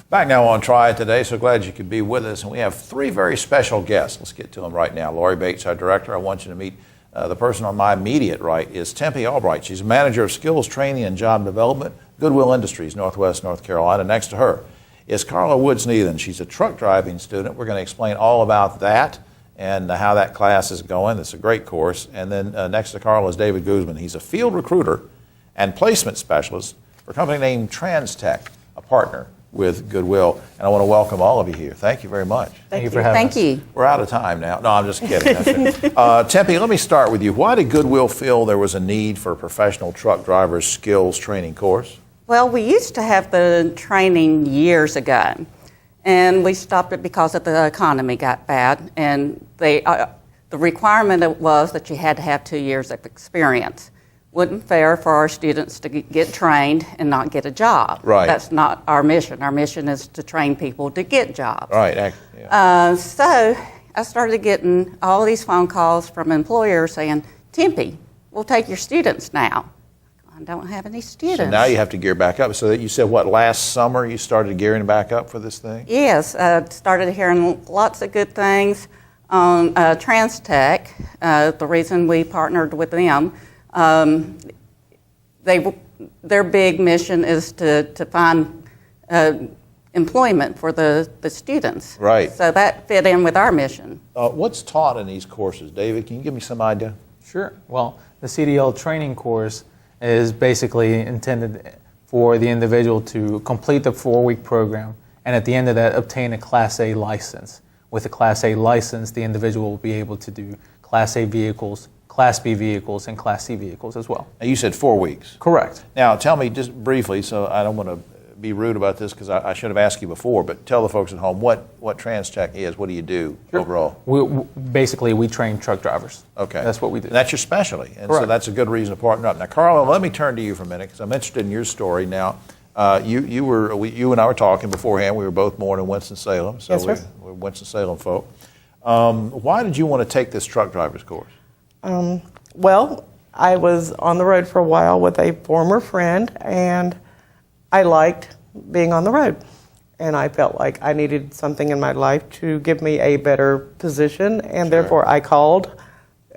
Back now on Triad today, so glad you could be with us. And we have three very special guests. Let's get to them right now. Lori Bates, our director. I want you to meet the person on my immediate right is Tempe Albright. She's manager of skills training and job development, Goodwill Industries, Northwest North Carolina. Next to her is Carla Woods-Neathen. She's a truck driving student. We're going to explain all about that and how that class is going. It's a great course. And then next to Carla is David Guzman. He's a field recruiter and placement specialist for a company named TransTech, a partner with Goodwill. And I want to welcome all of you here. Thank you very much. Thank you for having us. Thank you. We're out of time now. No, I'm just kidding. Tempe, let me start with you. Why did Goodwill feel there was a need for a professional truck driver's skills training course? Well, we used to have the training years ago, and we stopped it because of the economy got bad, and the requirement was that you had to have 2 years of experience. Wasn't fair for our students to get trained and not get a job. Right. That's not our mission. Our mission is to train people to get jobs. Right. Yeah. So I started getting all these phone calls from employers saying, Tempe, we'll take your students now. I don't have any students. So now you have to gear back up. So that you said, what, last summer you started gearing back up for this thing? Yes, started hearing lots of good things on TransTech. The reason we partnered with them, their big mission is to find employment for the students. Right. So that fit in with our mission. What's taught in these courses? David, can you give me some idea? Sure. Well, the CDL training course is basically intended for the individual to complete the 4-week program and at the end of that obtain a Class A license. With a Class A license, the individual will be able to do Class A vehicles, Class B vehicles, and Class C vehicles as well. Now you said 4 weeks. Correct. Now tell me just briefly, so I don't want to be rude about this because I should have asked you before, but tell the folks at home what TransTech is. What do you do overall? Basically, we train truck drivers. Okay. That's what we do. And that's your specialty, and Correct. so that's a good reason to partner up. Now, Carla, let me turn to you for a minute because I'm interested in your story. Now, you and I were talking beforehand. We were both born in Winston-Salem, so Yes, sir. we're Winston-Salem folk. Why did you want to take this truck driver's course? Well, I was on the road for a while with a former friend, and I liked being on the road. And I felt like I needed something in my life to give me a better position, and therefore I called.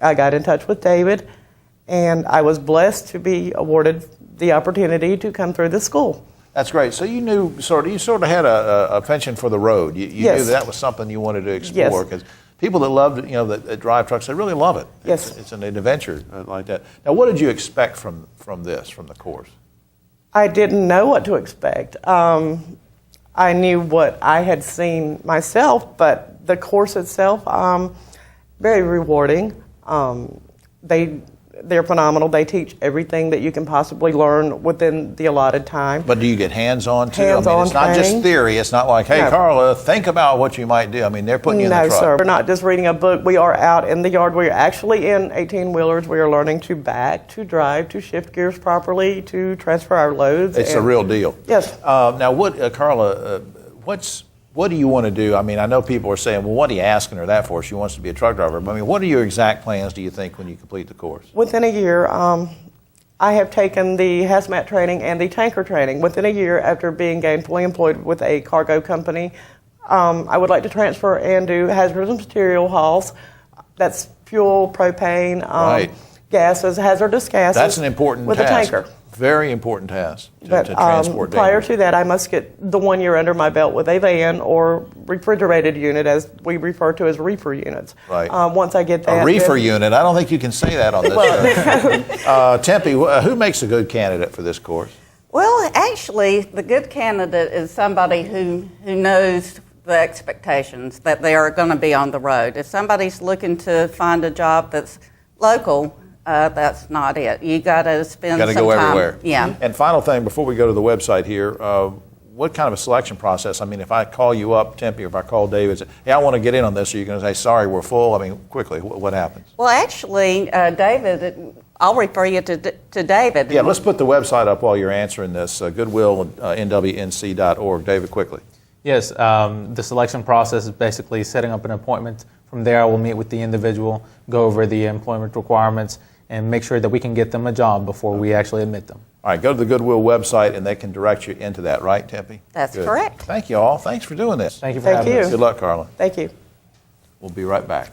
I got in touch with David, and I was blessed to be awarded the opportunity to come through the school. That's great. So you sort of had a penchant for the road. You Yes. knew that was something you wanted to explore because people that love that drive trucks, they really love it. Yes. It's an adventure like that. Now, what did you expect from the course? I didn't know what to expect. I knew what I had seen myself, but the course itself, very rewarding. They're phenomenal. They teach everything that you can possibly learn within the allotted time. But do you get hands-on too? Hands-on it's not just training. theory. It's not like, hey, No. Carla, think about what you might do. I mean, they're putting you in the No, truck. sir. We're not just reading a book. We are out in the yard. We're actually in 18-wheelers. We are learning to back, to drive, to shift gears properly, to transfer our loads. It's a real deal. Yes. Now, Carla, what do you want to do? I mean, I know people are saying, well, what are you asking her that for? She wants to be a truck driver. But I mean, what are your exact plans, do you think, when you complete the course? Within a year, I have taken the hazmat training and the tanker training. Within a year, after being gainfully employed with a cargo company, I would like to transfer and do hazardous material hauls. That's fuel, propane, Right. gases, hazardous gases. That's an important with task. a tanker. Very important task to But transport prior dangerous. to that, I must get the 1 year under my belt with a van or refrigerated unit, as we refer to as reefer units. Right. Once I get that, A reefer then- unit. I don't think you can say that on this show. Tempe, who makes a good candidate for this course? Well, actually, the good candidate is somebody who knows the expectations that they are going to be on the road. If somebody's looking to find a job that's local, that's not it. You got to spend some time. Got to go everywhere. Yeah. And final thing, before we go to the website here, what kind of a selection process? I mean, if I call you up, Tempe, or if I call David and say, hey, I want to get in on this, are you going to say, sorry, we're full? I mean, quickly, what happens? Well, actually, David, I'll refer you to David. Yeah, let's put the website up while you're answering this, goodwill.nwNC.org. David, quickly. Yes, the selection process is basically setting up an appointment. From there, I will meet with the individual, go over the employment requirements, and make sure that we can get them a job before we actually admit them. All right, go to the Goodwill website and they can direct you into that, right, Tempe? That's Good. correct. Thank you all. Thanks for doing this. Thank you for Thank having you. us. Good luck, Carla. Thank you. We'll be right back.